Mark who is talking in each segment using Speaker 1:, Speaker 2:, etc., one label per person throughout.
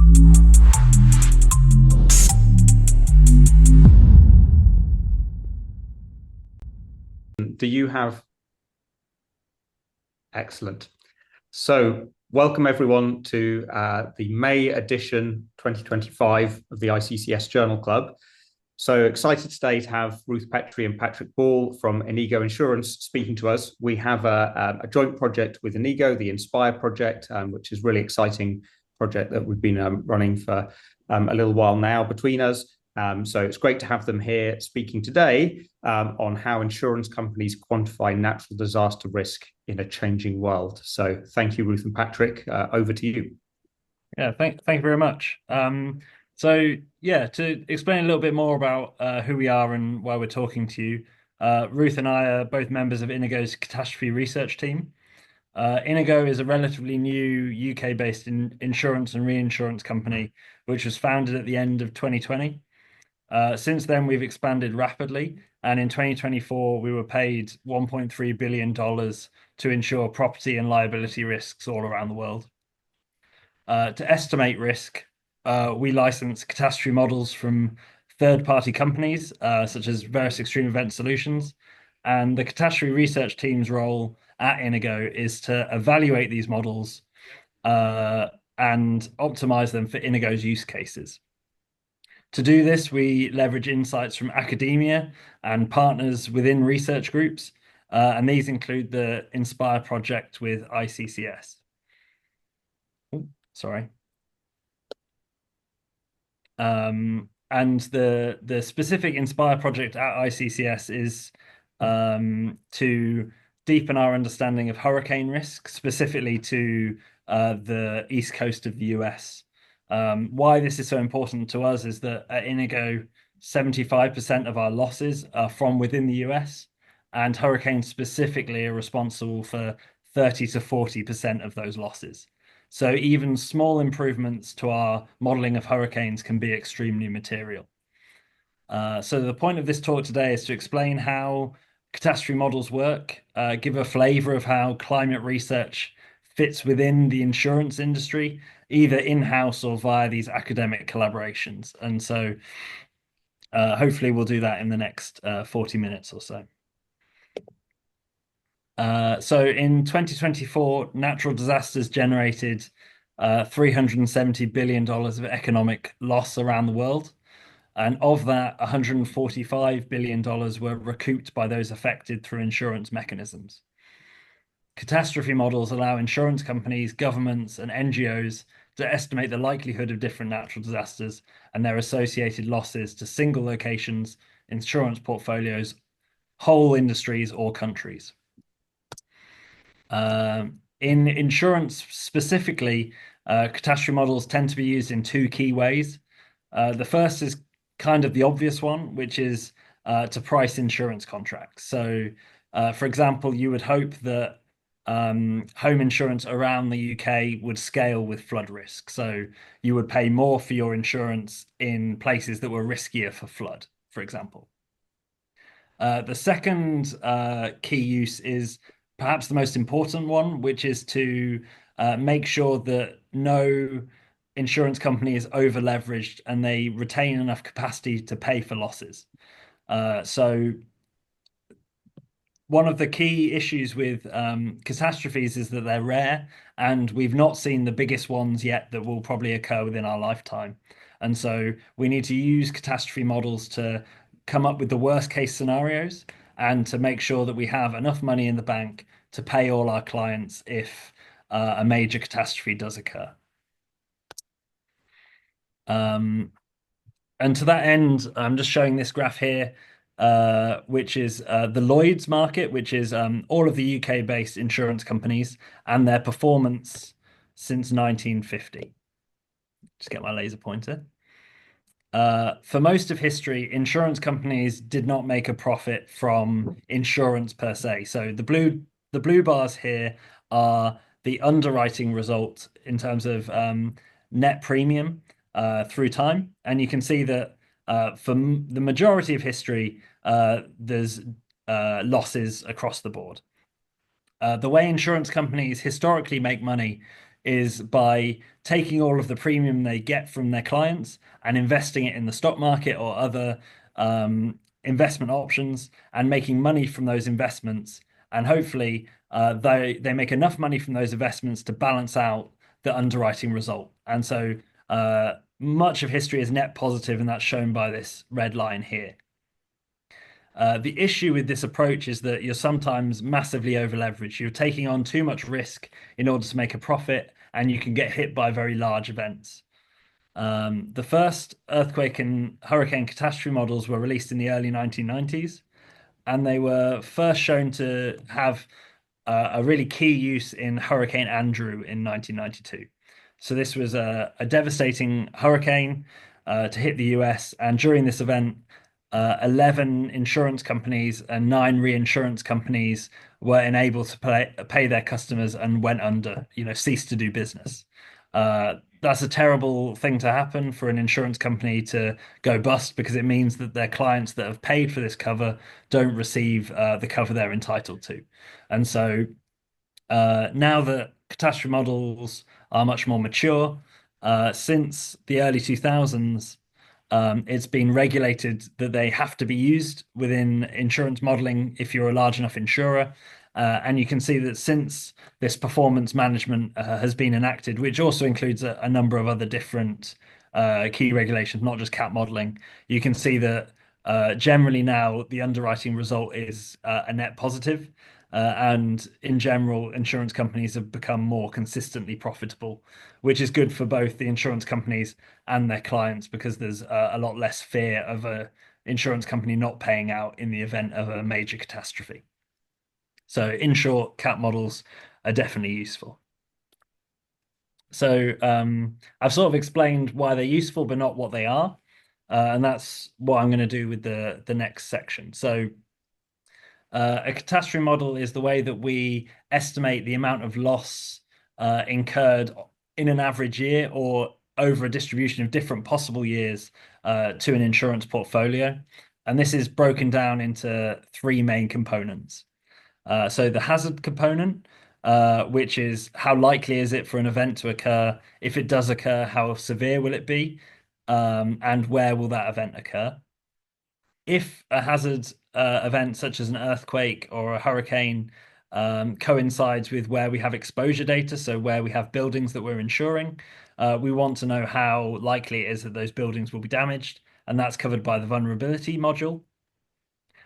Speaker 1: Do you have? Excellent. So welcome everyone to the May edition 2025 of the ICCS Journal Club. So excited today to have Ruth Petrie and Patrick Ball from Inigo Insurance speaking to us. We have a joint project with Inigo, the Inspire project, which is a really exciting project that we've been running for a little while now between us. So it's great to have them here speaking today on how insurance companies quantify natural disaster risk in a changing world. So thank you, Ruth and Patrick. Over to you.
Speaker 2: Yeah, thank you very much. To explain a little bit more about who we are and why we're talking to you, Ruth and I are both members of Inigo's catastrophe research team. Inigo is a relatively new UK-based insurance and reinsurance company, which was founded at the end of 2020. Since then, we've expanded rapidly, and in 2024, we were paid $1.3 billion to insure property and liability risks all around the world. To estimate risk, we license catastrophe models from third-party companies, such as various extreme event solutions. And the catastrophe research team's role at Inigo is to evaluate these models and optimize them for Inigo's use cases. To do this, we leverage insights from academia and partners within research groups, and these include the Inspire project with ICCS. Sorry. And the specific Inspire project at ICCS is to deepen our understanding of hurricane risk, specifically to the east coast of the US. Why this is so important to us is that at Inigo, 75% of our losses are from within the US, and hurricanes specifically are responsible for 30 to 40% of those losses. So even small improvements to our modeling of hurricanes can be extremely material. So the point of this talk today is to explain how catastrophe models work, give a flavor of how climate research fits within the insurance industry, either in-house or via these academic collaborations. And so hopefully we'll do that in the next 40 minutes or so. So in 2024, natural disasters generated $370 billion of economic loss around the world. And of that, $145 billion were recouped by those affected through insurance mechanisms. Catastrophe models allow insurance companies, governments, and NGOs to estimate the likelihood of different natural disasters and their associated losses to single locations, insurance portfolios, whole industries, or countries. In insurance specifically, catastrophe models tend to be used in two key ways. The first is kind of the obvious one, which is to price insurance contracts. So, for example, you would hope that home insurance around the UK would scale with flood risk. So you would pay more for your insurance in places that were riskier for flood, for example. The second key use is perhaps the most important one, which is to make sure that no insurance company is over leveraged and they retain enough capacity to pay for losses. So one of the key issues with catastrophes is that they're rare, and we've not seen the biggest ones yet that will probably occur within our lifetime. And so we need to use catastrophe models to come up with the worst case scenarios and to make sure that we have enough money in the bank to pay all our clients if a major catastrophe does occur. And to that end, I'm just showing this graph here, which is the Lloyd's market, which is all of the UK-based insurance companies and their performance since 1950. Just get my laser pointer. For most of history, insurance companies did not make a profit from insurance per se. So the blue bars here are the underwriting result in terms of net premium through time. And you can see that for the majority of history, there's losses across the board. The way insurance companies historically make money is by taking all of the premium they get from their clients and investing it in the stock market or other investment options and making money from those investments. And hopefully, they make enough money from those investments to balance out the underwriting result. And so much of history is net positive, and that's shown by this red line here. The issue with this approach is that you're sometimes massively over leveraged. You're taking on too much risk in order to make a profit, and you can get hit by very large events. The first earthquake and hurricane catastrophe models were released in the early 1990s, and they were first shown to have a really key use in Hurricane Andrew in 1992. So this was a devastating hurricane to hit the US, and during this event, 11 insurance companies and 9 reinsurance companies were unable to pay their customers and went under, ceased to do business. That's a terrible thing to happen for an insurance company to go bust, because it means that their clients that have paid for this cover don't receive the cover they're entitled to. And so now that catastrophe models are much more mature, since the early 2000s, it's been regulated that they have to be used within insurance modeling if you're a large enough insurer. And you can see that since this performance management has been enacted, which also includes a number of other different key regulations, not just cat modeling, you can see that generally now the underwriting result is a net positive. And in general, insurance companies have become more consistently profitable, which is good for both the insurance companies and their clients, because there's a lot less fear of an insurance company not paying out in the event of a major catastrophe. So in short, cat models are definitely useful. So I've sort of explained why they're useful, but not what they are. And that's what I'm going to do with the next section. So a catastrophe model is the way that we estimate the amount of loss incurred in an average year or over a distribution of different possible years to an insurance portfolio. And this is broken down into 3 main components. So the hazard component, which is how likely is it for an event to occur? If it does occur, how severe will it be? And where will that event occur? If a hazard event such as an earthquake or a hurricane coincides with where we have exposure data, so where we have buildings that we're insuring, we want to know how likely it is that those buildings will be damaged, and that's covered by the vulnerability module.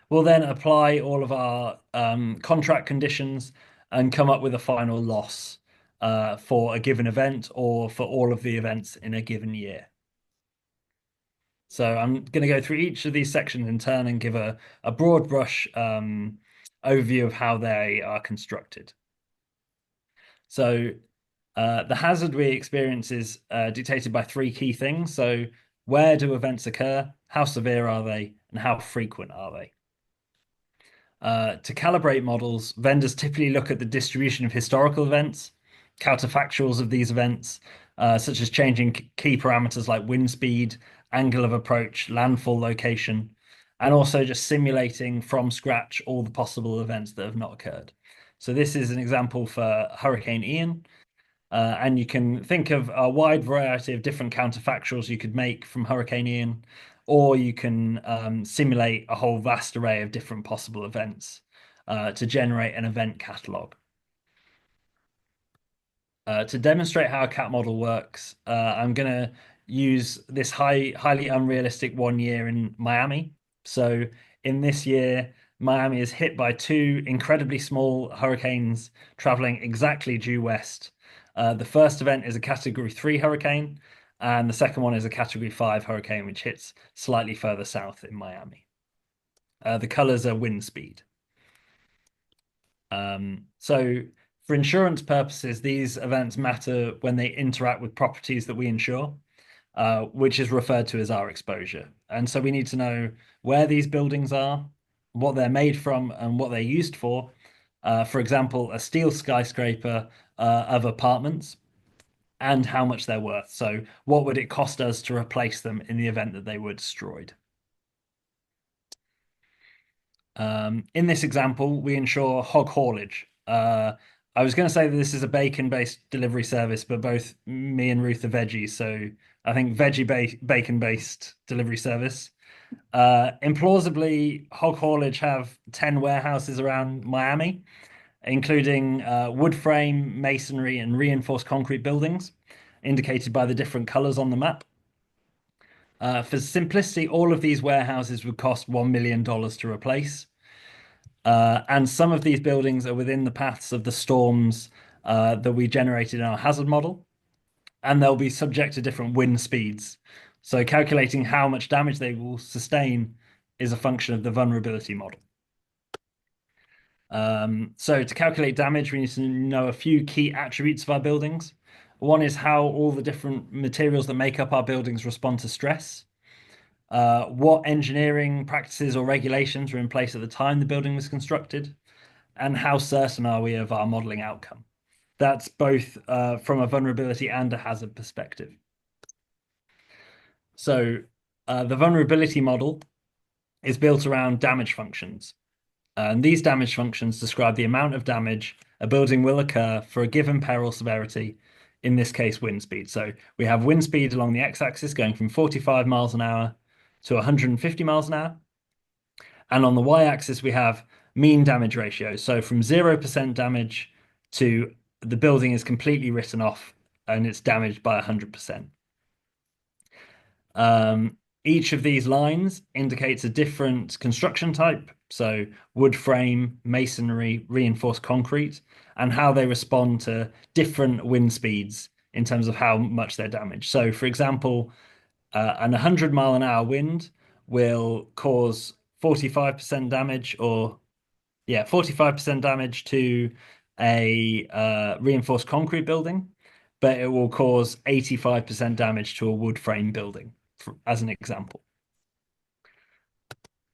Speaker 2: We'll then apply all of our contract conditions and come up with a final loss for a given event or for all of the events in a given year. So I'm going to go through each of these sections in turn and give a broad brush overview of how they are constructed. So the hazard we experience is dictated by 3 key things. So where do events occur? How severe are they? And how frequent are they? To calibrate models, vendors typically look at the distribution of historical events, counterfactuals of these events, such as changing key parameters like wind speed, angle of approach, landfall location, and also just simulating from scratch all the possible events that have not occurred. So this is an example for Hurricane Ian. And you can think of a wide variety of different counterfactuals you could make from Hurricane Ian, or you can simulate a whole vast array of different possible events to generate an event catalog. To demonstrate how a cat model works, I'm going to use this highly unrealistic 1 year in Miami. So in this year, Miami is hit by 2 incredibly small hurricanes traveling exactly due west. The first event is a Category 3 hurricane, and the second one is a Category 5 hurricane, which hits slightly further south in Miami. The colors are wind speed. So for insurance purposes, these events matter when they interact with properties that we insure, which is referred to as our exposure. And so we need to know where these buildings are, what they're made from, and what they're used for. For example, a steel skyscraper of apartments, and how much they're worth. So what would it cost us to replace them in the event that they were destroyed? In this example, we insure hog haulage, I was going to say that this is a bacon-based delivery service, but both me and Ruth are veggies, so I think bacon-based delivery service. Implausibly, Hog Haulage have 10 warehouses around Miami, including wood frame, masonry, and reinforced concrete buildings, indicated by the different colors on the map. For simplicity, all of these warehouses would cost $1 million to replace. And some of these buildings are within the paths of the storms that we generated in our hazard model, and they'll be subject to different wind speeds. So calculating how much damage they will sustain is a function of the vulnerability model. So to calculate damage, we need to know a few key attributes of our buildings. One is how all the different materials that make up our buildings respond to stress. What engineering practices or regulations were in place at the time the building was constructed, and how certain are we of our modeling outcome? That's both from a vulnerability and a hazard perspective. So the vulnerability model is built around damage functions. And these damage functions describe the amount of damage a building will occur for a given peril severity, in this case, wind speed. So we have wind speed along the x-axis going from 45 miles an hour to 150 miles an hour. And on the y-axis, we have mean damage ratio. So from 0% damage to the building is completely written off and it's damaged by 100%. Each of these lines indicates a different construction type, so wood frame, masonry, reinforced concrete, and how they respond to different wind speeds in terms of how much they're damaged. So, for example, an 100-mile-an-hour wind will cause 45% damage, or 45% damage to a reinforced concrete building, but it will cause 85% damage to a wood frame building, as an example.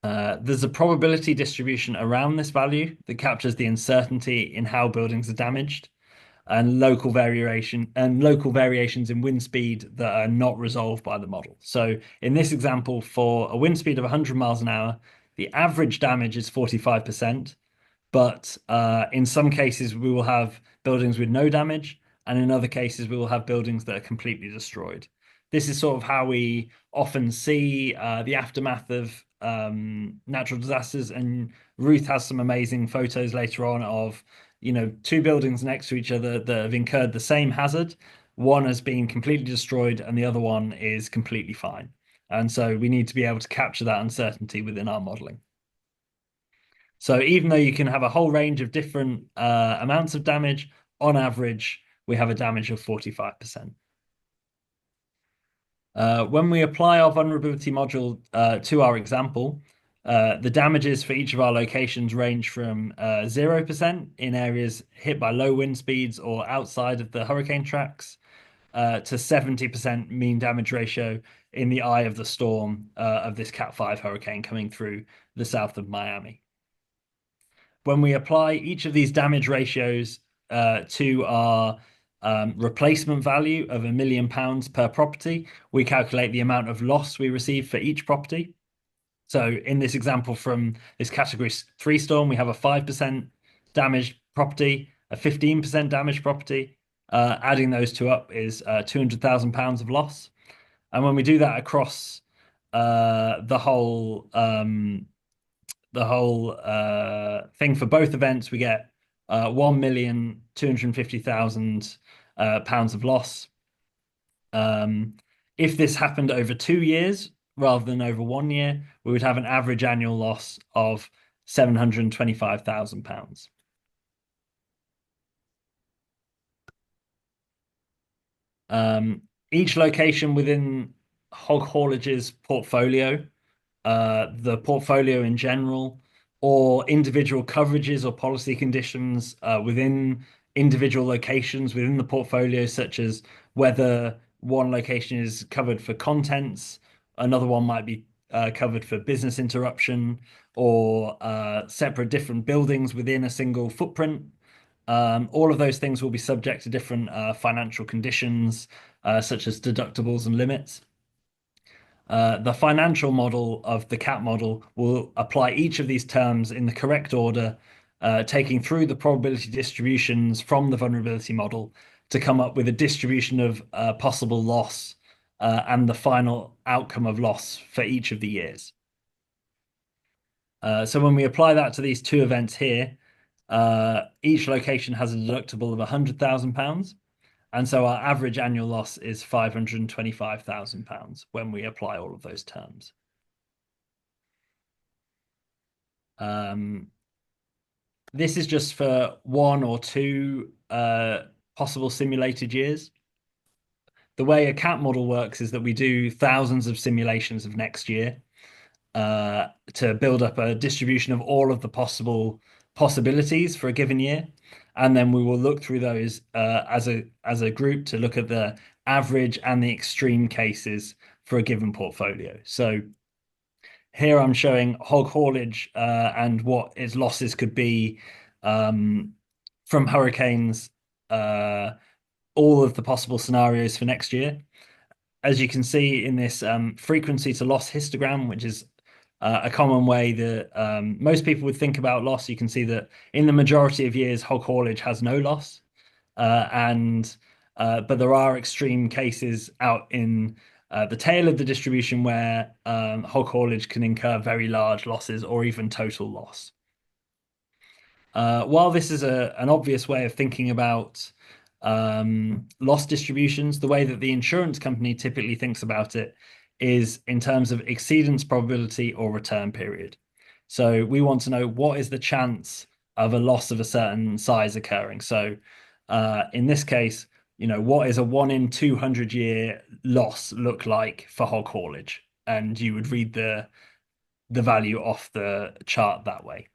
Speaker 2: There's a probability distribution around this value that captures the uncertainty in how buildings are damaged and local variations in wind speed that are not resolved by the model. So in this example, for a wind speed of 100 miles an hour, the average damage is 45%, but in some cases we will have buildings with no damage, and in other cases we will have buildings that are completely destroyed. This is sort of how we often see the aftermath of natural disasters, and Ruth has some amazing photos later on of two buildings next to each other that have incurred the same hazard. One has been completely destroyed and the other one is completely fine. And so we need to be able to capture that uncertainty within our modeling. So even though you can have a whole range of different amounts of damage, on average, we have a damage of 45%. When we apply our vulnerability module to our example, the damages for each of our locations range from 0% in areas hit by low wind speeds or outside of the hurricane tracks to 70% mean damage ratio in the eye of the storm of this Cat 5 hurricane coming through the south of Miami. When we apply each of these damage ratios to our replacement value of £1 million per property, we calculate the amount of loss we receive for each property. So in this example from this category 3 storm, we have a 5% damaged property, a 15% damaged property. Adding those two up is £200,000 of loss. And when we do that across the whole thing for both events, we get £1,250,000 of loss. If this happened over 2 years rather than over 1 year, we would have an average annual loss of £725,000. Each location within Hog Haulage's portfolio, the portfolio in general, or individual coverages or policy conditions within individual locations within the portfolio, such as whether one location is covered for contents, another one might be covered for business interruption, or separate different buildings within a single footprint. All of those things will be subject to different financial conditions, such as deductibles and limits. The financial model of the CAT model will apply each of these terms in the correct order taking through the probability distributions from the vulnerability model to come up with a distribution of possible loss and the final outcome of loss for each of the years. So when we apply that to these two events here, each location has a deductible of £100,000. And so our average annual loss is £525,000 when we apply all of those terms. This is just for one or two possible simulated years. The way a CAT model works is that we do thousands of simulations of next year to build up a distribution of all of the possibilities for a given year. And then we will look through those as a group to look at the average and the extreme cases for a given portfolio. So here I'm showing hog haulage and what its losses could be from hurricanes, all of the possible scenarios for next year. As you can see in this frequency to loss histogram, which is a common way that most people would think about loss, you can see that in the majority of years, hog haulage has no loss. But there are extreme cases out in the tail of the distribution where hog haulage can incur very large losses or even total loss. While this is an obvious way of thinking about loss distributions, the way that the insurance company typically thinks about it is in terms of exceedance probability or return period. So we want to know what is the chance of a loss of a certain size occurring. So in this case, what is a 1 in 200 year loss look like for hog haulage? And you would read the value off the chart that way.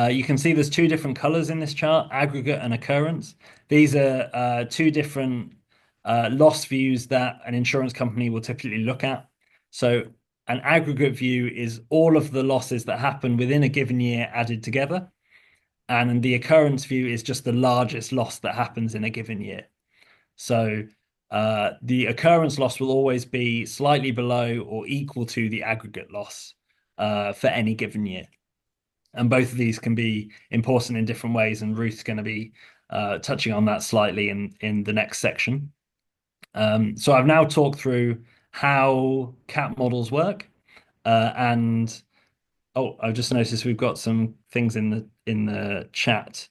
Speaker 2: You can see there's two different colors in this chart, aggregate and occurrence. These are two different loss views that an insurance company will typically look at. So an aggregate view is all of the losses that happen within a given year added together. And the occurrence view is just the largest loss that happens in a given year. So the occurrence loss will always be slightly below or equal to the aggregate loss for any given year. And both of these can be important in different ways, and Ruth's going to be touching on that slightly in the next section. So I've now talked through how CAT models work, and I've just noticed we've got some things in the chat.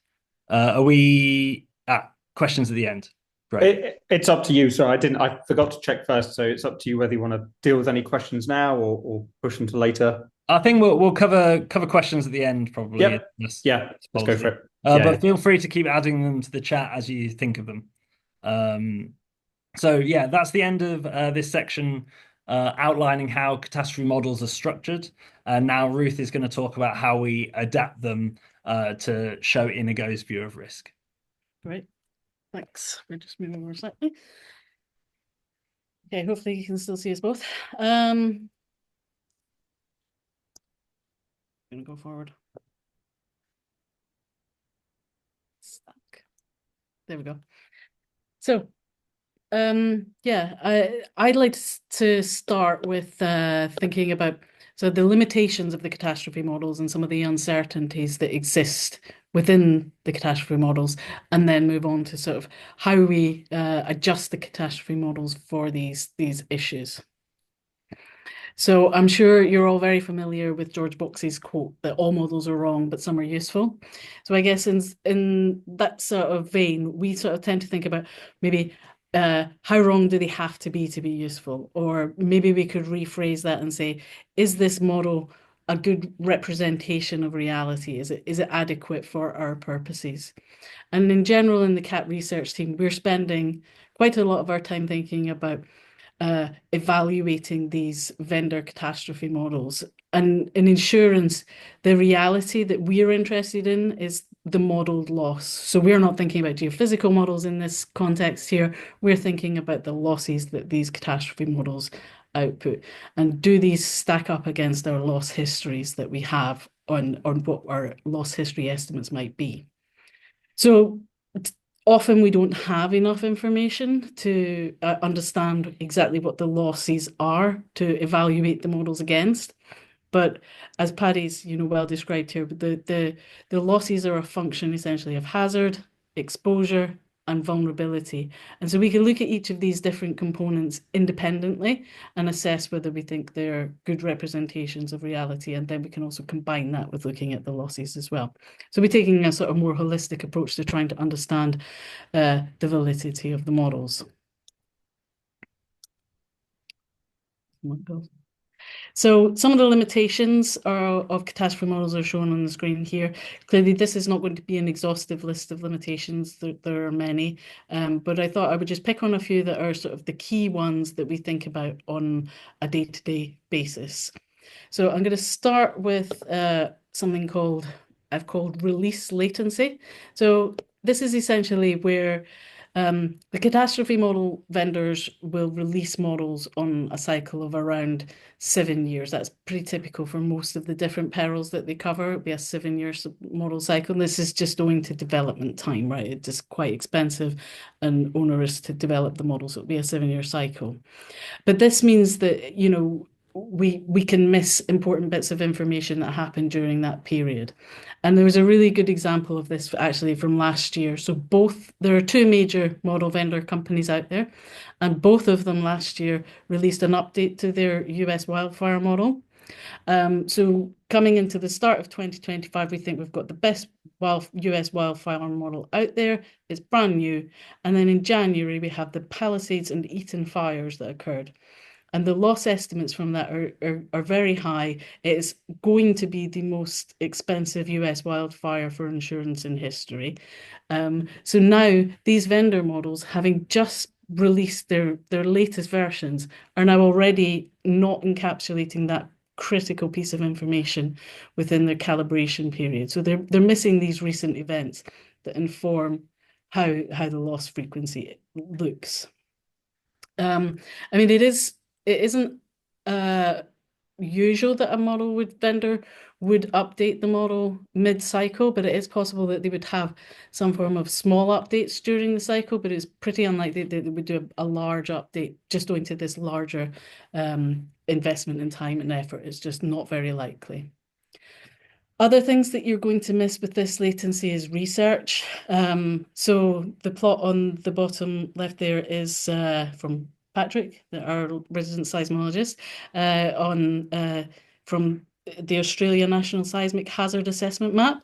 Speaker 2: Are we at questions at the end?
Speaker 1: Great. It's up to you. So I forgot to check first. So it's up to you whether you want to deal with any questions now or push them to later.
Speaker 2: I think we'll cover questions at the end probably.
Speaker 1: Yep. Yeah, let's go for it.
Speaker 2: But feel free to keep adding them to the chat as you think of them. So yeah, that's the end of this section outlining how catastrophe models are structured. And now Ruth is going to talk about how we adapt them to show Inigo's view of risk.
Speaker 3: Great. Thanks. We're just moving over slightly. Okay, hopefully you can still see us both. I'm gonna go forward. Stuck. There we go. So, yeah, I'd like to start with thinking about the limitations of the catastrophe models and some of the uncertainties that exist within the catastrophe models, and then move on to sort of how we adjust the catastrophe models for these issues. So I'm sure you're all very familiar with George Box's quote that all models are wrong, but some are useful. So I guess in that sort of vein, we sort of tend to think about maybe how wrong do they have to be useful? Or maybe we could rephrase that and say, is this model a good representation of reality? Is it adequate for our purposes? And in general, in the CAT research team, we're spending quite a lot of our time thinking about evaluating these vendor catastrophe models. And in insurance, the reality that we're interested in is the modeled loss. So we're not thinking about geophysical models in this context here. We're thinking about the losses that these catastrophe models output. And do these stack up against our loss histories that we have on what our loss history estimates might be? So often we don't have enough information to understand exactly what the losses are to evaluate the models against. But as Paddy's, well described here, the losses are a function essentially of hazard, exposure, and vulnerability. And so we can look at each of these different components independently and assess whether we think they're good representations of reality. And then we can also combine that with looking at the losses as well. So we're taking a sort of more holistic approach to trying to understand the validity of the models. So some of the limitations of catastrophe models are shown on the screen here. Clearly, this is not going to be an exhaustive list of limitations. There are many, but I thought I would just pick on a few that are sort of the key ones that we think about on a day-to-day basis. So I'm going to start with something I've called release latency. So this is essentially where the catastrophe model vendors will release models on a cycle of around 7 years. That's pretty typical for most of the different perils that they cover. It'll be a 7-year model cycle. And this is just owing to development time, right? It's just quite expensive and onerous to develop the model. So it'll be a 7-year cycle. But this means that, we can miss important bits of information that happened during that period. And there was a really good example of this actually from last year. So there are two major model vendor companies out there, and both of them last year released an update to their US wildfire model. So coming into the start of 2025, we think we've got the best US wildfire model out there. It's brand new. And then in January, we have the Palisades and Eaton fires that occurred. And the loss estimates from that are very high. It's going to be the most expensive US wildfire for insurance in history. So now these vendor models, having just released their latest versions, are now already not encapsulating that critical piece of information within their calibration period. So they're missing these recent events that inform how the loss frequency looks. I mean, it isn't usual that a model vendor would update the model mid-cycle, but it is possible that they would have some form of small updates during the cycle, but it's pretty unlikely that they would do a large update just owing to this larger investment in time and effort. It's just not very likely. Other things that you're going to miss with this latency is research. So the plot on the bottom left there is from Patrick, our resident seismologist, from the Australia National Seismic Hazard Assessment Map.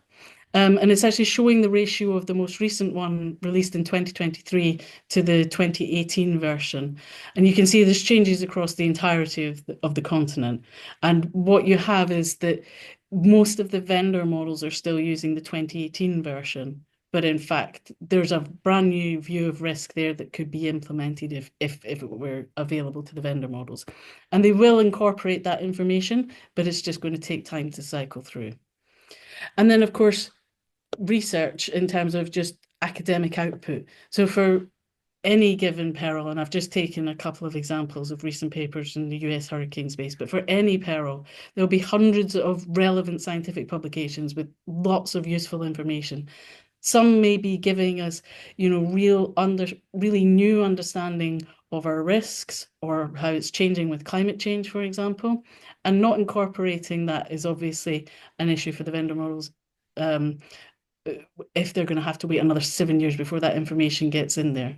Speaker 3: And it's actually showing the ratio of the most recent one released in 2023 to the 2018 version. And you can see there's changes across the entirety of the continent. And what you have is that most of the vendor models are still using the 2018 version. But in fact, there's a brand new view of risk there that could be implemented if it were available to the vendor models. And they will incorporate that information, but it's just going to take time to cycle through. And then, of course, research in terms of just academic output. So for any given peril, and I've just taken a couple of examples of recent papers in the US hurricane space, but for any peril, there'll be hundreds of relevant scientific publications with lots of useful information. Some may be giving us, really new understanding of our risks or how it's changing with climate change, for example, and not incorporating that is obviously an issue for the vendor models if they're going to have to wait another 7 years before that information gets in there.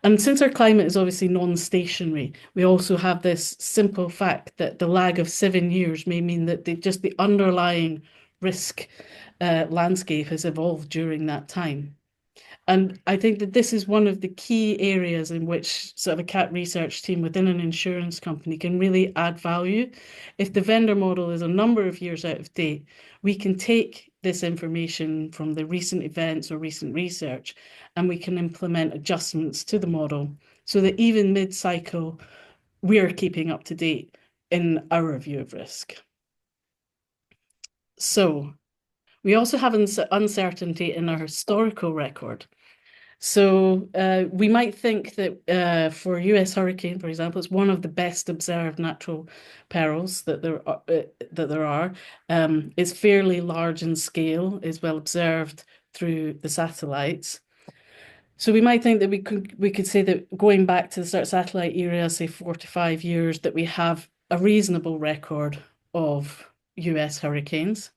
Speaker 3: And since our climate is obviously non-stationary, we also have this simple fact that the lag of 7 years may mean that the underlying risk landscape has evolved during that time. And I think that this is one of the key areas in which sort of a CAT research team within an insurance company can really add value. If the vendor model is a number of years out of date, we can take this information from the recent events or recent research, and we can implement adjustments to the model so that even mid-cycle, we are keeping up to date in our view of risk. So we also have uncertainty in our historical record. So we might think that for US hurricane, for example, it's one of the best observed natural perils that there are. It's fairly large in scale, is well observed through the satellites. So we might think that we could say that going back to the sort of satellite era, say 4 to 5 years, that we have a reasonable record of US hurricanes.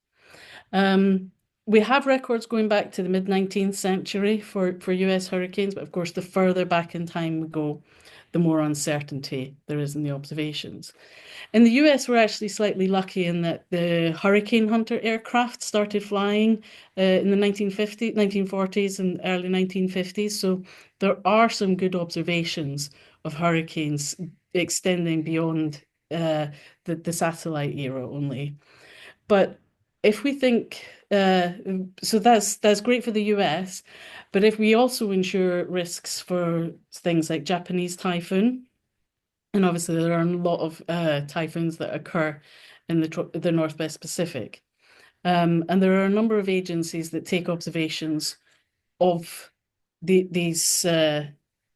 Speaker 3: We have records going back to the mid-19th century for US hurricanes, but of course, the further back in time we go, the more uncertainty there is in the observations. In the US, we're actually slightly lucky in that the Hurricane Hunter aircraft started flying in the 1940s and early 1950s. So there are some good observations of hurricanes extending beyond the satellite era only. But if we think, so that's great for the US, but if we also insure risks for things like Japanese typhoon, and obviously there are a lot of typhoons that occur in the Northwest Pacific, and there are a number of agencies that take observations of these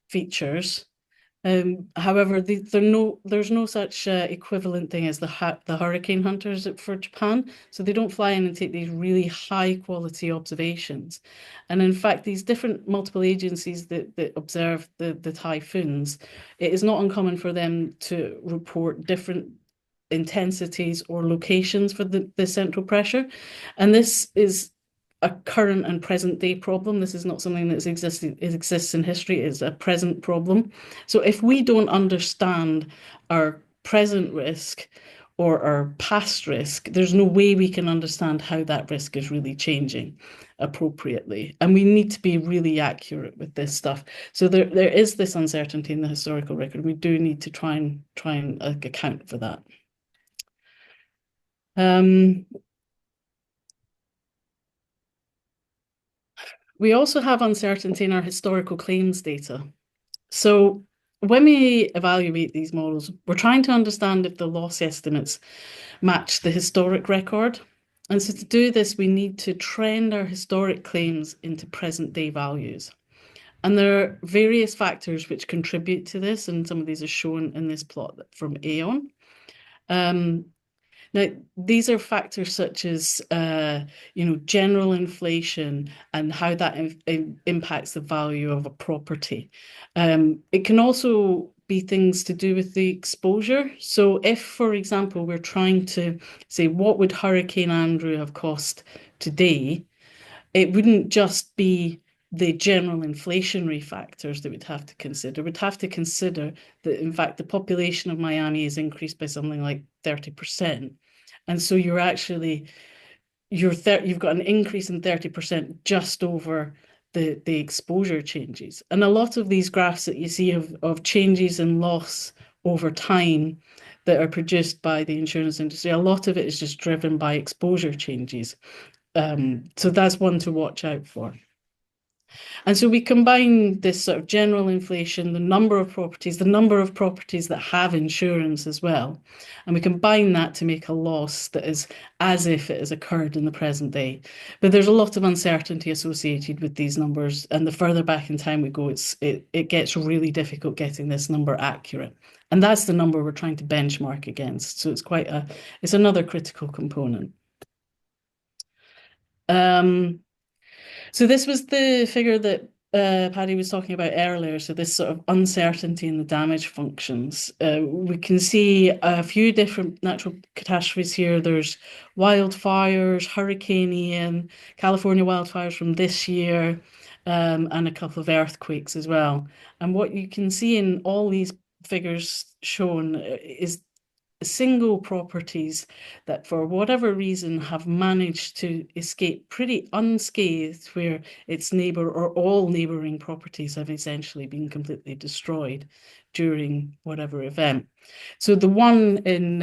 Speaker 3: features. However, there's no such equivalent thing as the hurricane hunters for Japan. So they don't fly in and take these really high quality observations. And in fact, these different multiple agencies that observe the typhoons, it is not uncommon for them to report different intensities or locations for the central pressure. And this is a current and present day problem. This is not something that exists in history. It's a present problem. So if we don't understand our present risk or our past risk, there's no way we can understand how that risk is really changing appropriately. And we need to be really accurate with this stuff. So there is this uncertainty in the historical record. We do need to try and account for that. We also have uncertainty in our historical claims data. So when we evaluate these models, we're trying to understand if the loss estimates match the historic record. And so to do this, we need to trend our historic claims into present day values. And there are various factors which contribute to this, and some of these are shown in this plot from Aon. Now, these are factors such as, general inflation and how that impacts the value of a property. It can also be things to do with the exposure. So if, for example, we're trying to say, what would Hurricane Andrew have cost today? It wouldn't just be the general inflationary factors that we'd have to consider. We'd have to consider that, in fact, the population of Miami is increased by something like 30%. And so you've got an increase in 30% just over the exposure changes. And a lot of these graphs that you see of changes in loss over time that are produced by the insurance industry, a lot of it is just driven by exposure changes. So that's one to watch out for. And so we combine this sort of general inflation, the number of properties that have insurance as well. And we combine that to make a loss that is as if it has occurred in the present day. But there's a lot of uncertainty associated with these numbers. And the further back in time we go, it gets really difficult getting this number accurate. And that's the number we're trying to benchmark against. So it's another critical component. So this was the figure that Paddy was talking about earlier. So this sort of uncertainty in the damage functions. We can see a few different natural catastrophes here. There's wildfires, Hurricane Ian, California wildfires from this year, and a couple of earthquakes as well. And what you can see in all these figures shown is single properties that for whatever reason have managed to escape pretty unscathed, where its neighbour or all neighbouring properties have essentially been completely destroyed during whatever event. So the one in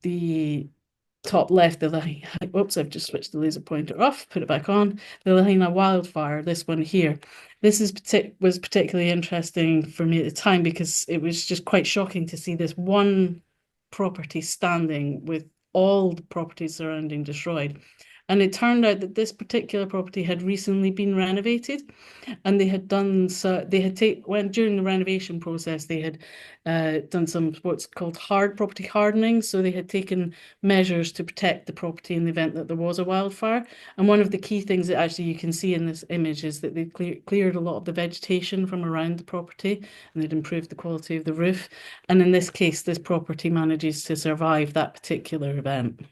Speaker 3: the top left, oops, I've just switched the laser pointer off, put it back on, the Lahaina wildfire, this one here. This was particularly interesting for me at the time because it was just quite shocking to see this one property standing with all the properties surrounding destroyed. And it turned out that this particular property had recently been renovated, and they had done so. They had when during the renovation process, they had done some what's called hard property hardening. So they had taken measures to protect the property in the event that there was a wildfire. And one of the key things that actually you can see in this image is that they cleared a lot of the vegetation from around the property, and they'd improved the quality of the roof. And in this case, this property manages to survive that particular event.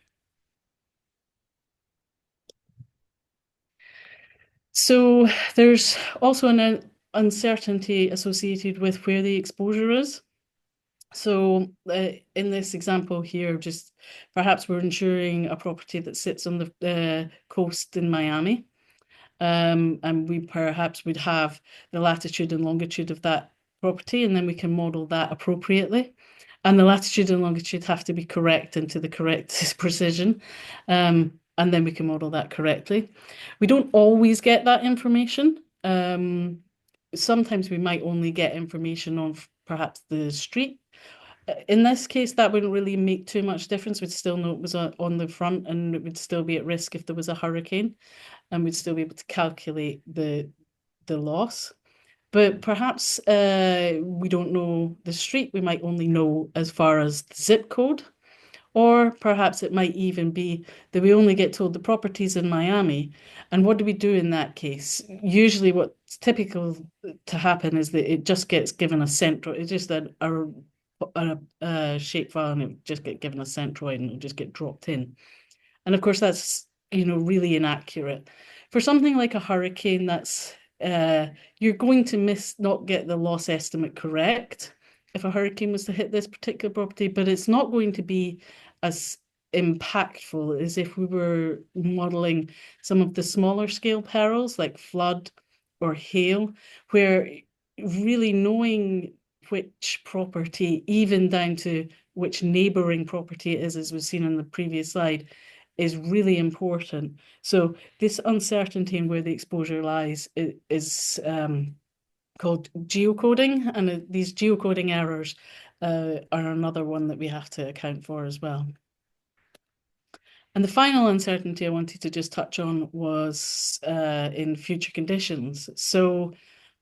Speaker 3: So there's also an uncertainty associated with where the exposure is. So in this example here, just perhaps we're insuring a property that sits on the coast in Miami. And we perhaps would have the latitude and longitude of that property, and then we can model that appropriately. And the latitude and longitude have to be correct and to the correct precision. And then we can model that correctly. We don't always get that information. Sometimes we might only get information on perhaps the street. In this case, that wouldn't really make too much difference. We'd still know it was on the front, and it would still be at risk if there was a hurricane, and we'd still be able to calculate the loss. But perhaps we don't know the street. We might only know as far as the zip code. Or perhaps it might even be that we only get told the property's in Miami. And what do we do in that case? Usually what's typical to happen is that it just gets given a centroid. It's just a shapefile, and it just get given a centroid, and it'll just get dropped in. And of course, that's really inaccurate. For something like a hurricane, that's you're going to not get the loss estimate correct if a hurricane was to hit this particular property, but it's not going to be as impactful as if we were modeling some of the smaller scale perils like flood or hail, where really knowing which property, even down to which neighbouring property it is, as we've seen on the previous slide, is really important. So this uncertainty in where the exposure lies is called geocoding, and these geocoding errors are another one that we have to account for as well. And the final uncertainty I wanted to just touch on was in future conditions. So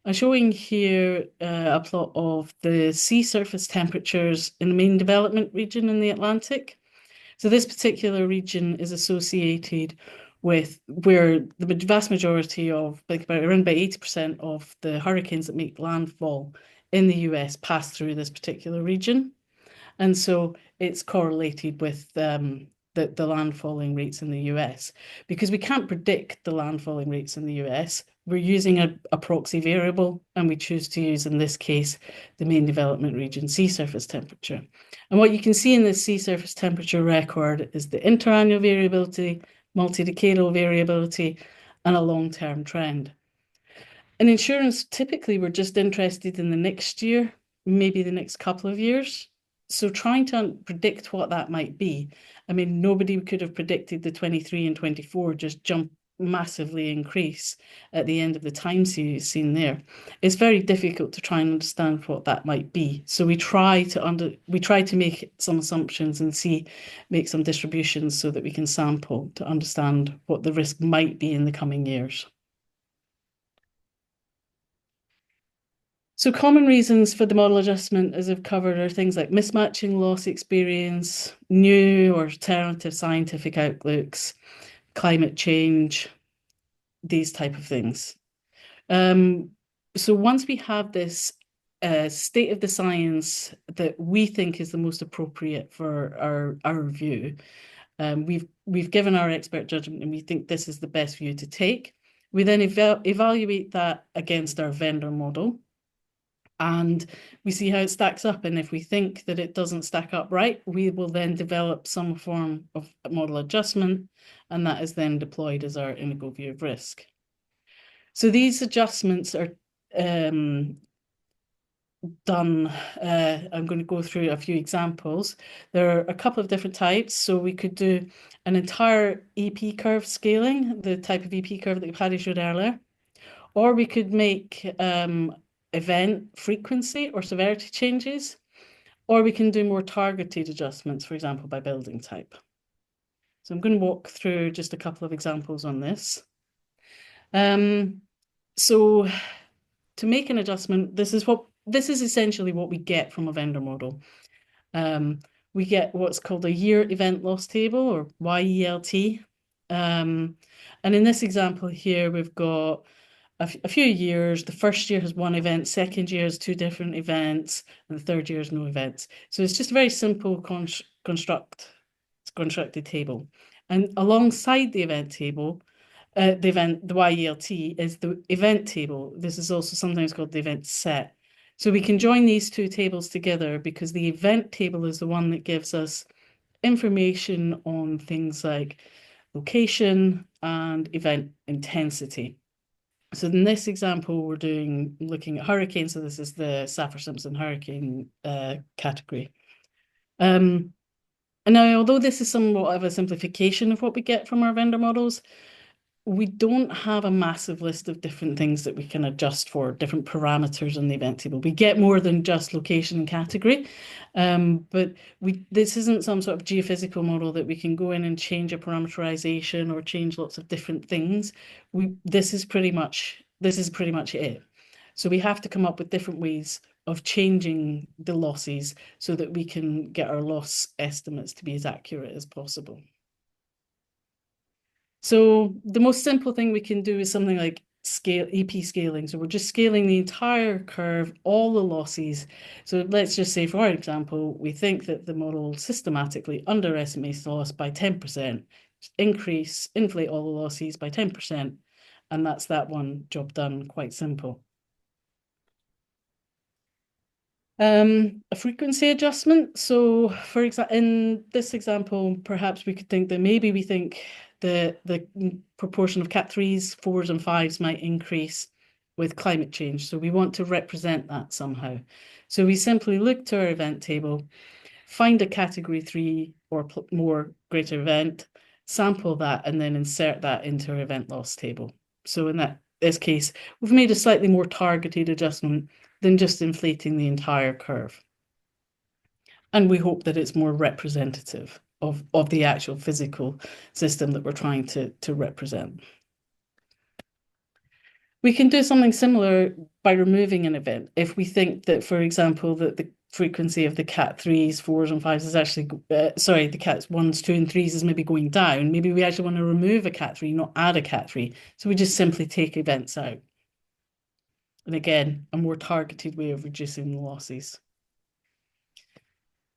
Speaker 3: I'm showing here a plot of the sea surface temperatures in the main development region in the Atlantic. So this particular region is associated with where the vast majority of, like around about 80% of the hurricanes that make landfall in the US pass through this particular region. And so it's correlated with the landfalling rates in the US. Because we can't predict the landfalling rates in the US, we're using a proxy variable, and we choose to use, in this case, the main development region sea surface temperature. And what you can see in this sea surface temperature record is the interannual variability, multi-decadal variability, and a long-term trend. In insurance, typically we're just interested in the next year, maybe the next couple of years. So trying to predict what that might be, I mean, nobody could have predicted the 23 and 24 just jump massively increase at the end of the time series seen there. It's very difficult to try and understand what that might be. So we try to make some assumptions and make some distributions so that we can sample to understand what the risk might be in the coming years. So common reasons for the model adjustment, as I've covered, are things like mismatching loss experience, new or alternative scientific outlooks, climate change, these type of things. So once we have this state of the science that we think is the most appropriate for our view, we've given our expert judgment, and we think this is the best view to take. We then evaluate that against our vendor model, and we see how it stacks up. And if we think that it doesn't stack up right, we will then develop some form of model adjustment, and that is then deployed as our Inigo view of risk. So these adjustments are done. I'm going to go through a few examples. There are a couple of different types. So we could do an entire EP curve scaling, the type of EP curve that Paddy showed earlier, or we could make event frequency or severity changes, or we can do more targeted adjustments, for example, by building type. So I'm going to walk through just a couple of examples on this. So to make an adjustment, this is essentially what we get from a vendor model. We get what's called a year event loss table, or YELT. And in this example here, we've got a few years. The first year has one event, second year has two different events, and the third year has no events. So it's just a very simple constructed table. And alongside the event table, the YELT is the event table. This is also sometimes called the event set. So we can join these two tables together because the event table is the one that gives us information on things like location and event intensity. So in this example, we're looking at hurricanes. So this is the Saffir-Simpson hurricane category. And now, although this is somewhat of a simplification of what we get from our vendor models, we don't have a massive list of different things that we can adjust for, different parameters in the event table. We get more than just location and category, but this isn't some sort of geophysical model that we can go in and change a parameterization or change lots of different things. This is pretty much it. So we have to come up with different ways of changing the losses so that we can get our loss estimates to be as accurate as possible. So the most simple thing we can do is something like EP scaling. So we're just scaling the entire curve, all the losses. So let's just say, for our example, we think that the model systematically underestimates the loss by 10%, inflate all the losses by 10%, and that's that one, job done, quite simple. A frequency adjustment. So for example, in this example, perhaps we could think that maybe we think the proportion of Cat 3s, 4s and 5s might increase with climate change. So we want to represent that somehow. So we simply look to our event table, find a category 3 or more greater event, sample that, and then insert that into our event loss table. So in this case, we've made a slightly more targeted adjustment than just inflating the entire curve. And we hope that it's more representative of the actual physical system that we're trying to represent. We can do something similar by removing an event. If we think that, for example, that the frequency of the Cat 3s, 4s and 5s is actually, the Cat 1s, 2 and 3s is maybe going down. Maybe we actually want to remove a Cat 3, not add a Cat 3. So we just simply take events out. And again, a more targeted way of reducing the losses.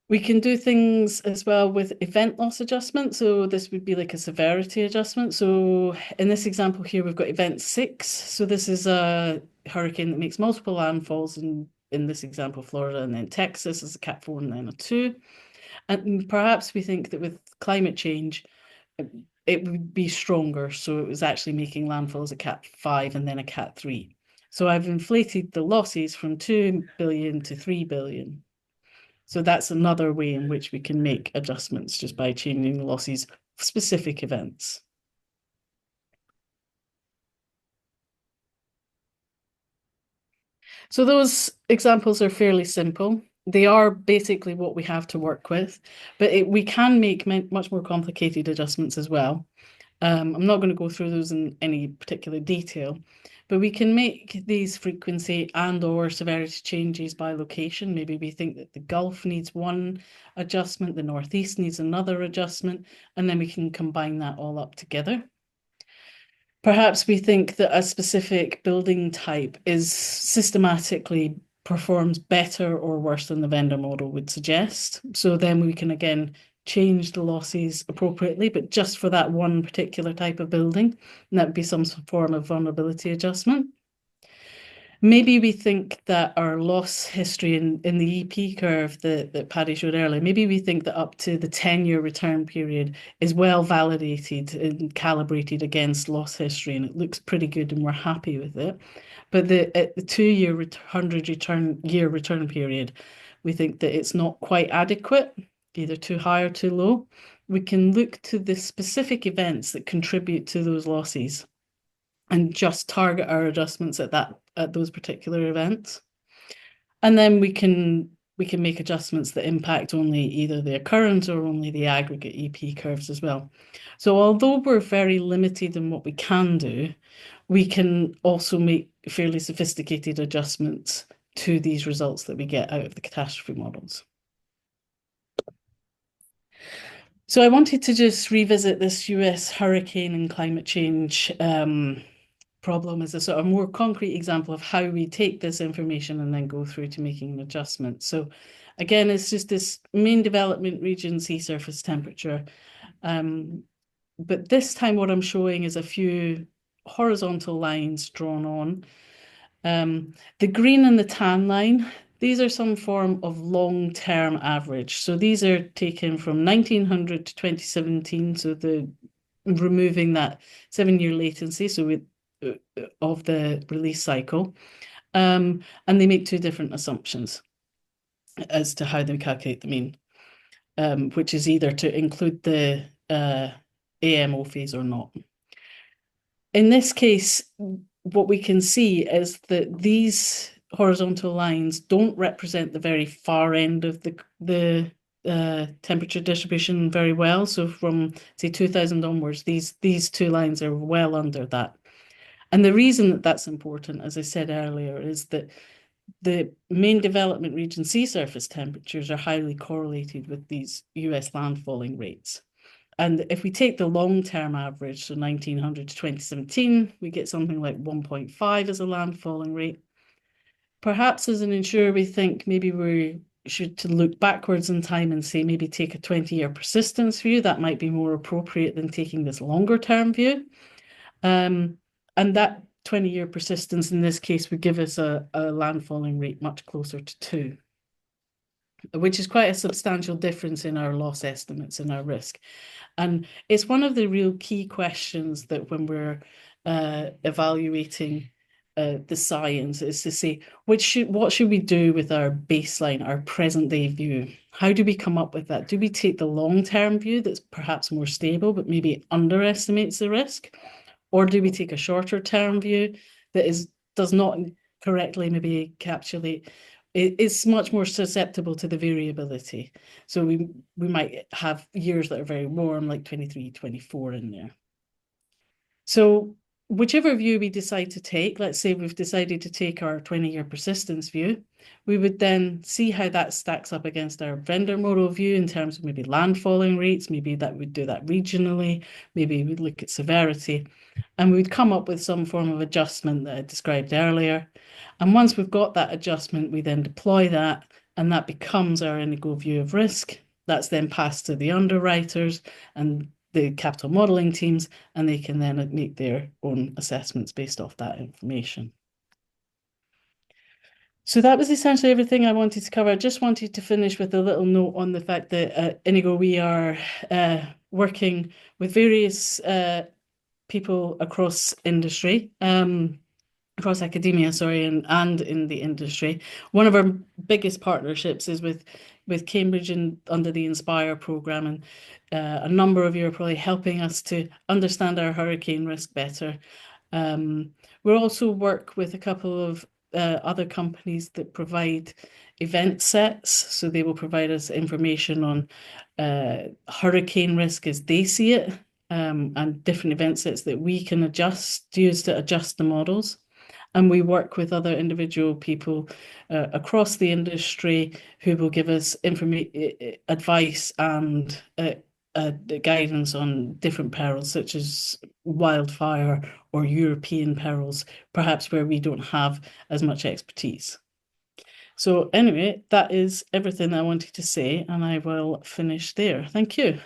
Speaker 3: We can do things as well with event loss adjustment. So this would be like a severity adjustment. So in this example here, we've got event 6. So this is a hurricane that makes multiple landfalls in this example, Florida, and then Texas is a Cat 4 and then a 2. And perhaps we think that with climate change, it would be stronger. So it was actually making landfall as a Cat 5 and then a Cat 3. So I've inflated the losses from 2 billion to 3 billion. So that's another way in which we can make adjustments just by changing the losses of specific events. So those examples are fairly simple. They are basically what we have to work with, but we can make much more complicated adjustments as well. I'm not going to go through those in any particular detail, but we can make these frequency and or severity changes by location. Maybe we think that the Gulf needs one adjustment, the Northeast needs another adjustment, and then we can combine that all up together. Perhaps we think that a specific building type is systematically performs better or worse than the vendor model would suggest. So then we can again change the losses appropriately, but just for that one particular type of building, and that would be some form of vulnerability adjustment. Maybe we think that our loss history in the EP curve that Paddy showed earlier, maybe we think that up to the 10-year return period is well validated and calibrated against loss history, and it looks pretty good and we're happy with it. But the 2-year 100-year return period, we think that it's not quite adequate, either too high or too low. We can look to the specific events that contribute to those losses and just target our adjustments at those particular events. And then we can we can make adjustments that impact only either the occurrence or only the aggregate EP curves as well. So although we're very limited in what we can do, we can also make fairly sophisticated adjustments to these results that we get out of the catastrophe models. So I wanted to just revisit this US hurricane and climate change problem as a sort of more concrete example of how we take this information and then go through to making an adjustment. So again, it's just this main development region sea surface temperature. But this time what I'm showing is a few horizontal lines drawn on. The green and the tan line, these are some form of long-term average. So these are taken from 1900 to 2017, so removing that 7-year latency, so of the release cycle. And they make two different assumptions as to how they calculate the mean, which is either to include the AMO phase or not. In this case, what we can see is that these horizontal lines don't represent the very far end of the temperature distribution very well. So from, say, 2000 onwards, these two lines are well under that. And the reason that that's important, as I said earlier, is that the main development region sea surface temperatures are highly correlated with these US landfalling rates. And if we take the long-term average, so 1900 to 2017, we get something like 1.5 as a landfalling rate. Perhaps as an insurer, we think maybe we should to look backwards in time and say maybe take a 20-year persistence view. That might be more appropriate than taking this longer-term view. And that 20-year persistence in this case would give us a landfalling rate much closer to 2, which is quite a substantial difference in our loss estimates and our risk. And it's one of the real key questions that when we're evaluating the science is to say, what should we do with our baseline, our present day view? How do we come up with that? Do we take the long-term view that's perhaps more stable, but maybe underestimates the risk? Or do we take a shorter term view that does not correctly maybe encapsulate, it's much more susceptible to the variability. So we might have years that are very warm, like 23, 24 in there. So whichever view we decide to take, let's say we've decided to take our 20-year persistence view, we would then see how that stacks up against our vendor model view in terms of maybe landfalling rates, maybe that would do that regionally, maybe we'd look at severity, and we'd come up with some form of adjustment that I described earlier. And once we've got that adjustment, we then deploy that, and that becomes our Inigo view of risk. That's then passed to the underwriters and the capital modeling teams, and they can then make their own assessments based off that information. So that was essentially everything I wanted to cover. I just wanted to finish with a little note on the fact that at Inigo, we are working with various people across industry, across academia, sorry, and in the industry. One of our biggest partnerships is with Cambridge and under the Inspire program, and a number of you are probably helping us to understand our hurricane risk better. We'll also work with a couple of other companies that provide event sets, so they will provide us information on hurricane risk as they see it, and different event sets that we can use to adjust the models. And we work with other individual people across the industry who will give us advice and guidance on different perils, such as wildfire or European perils, perhaps where we don't have as much expertise. So anyway, that is everything I wanted to say, and I will finish there. Thank you.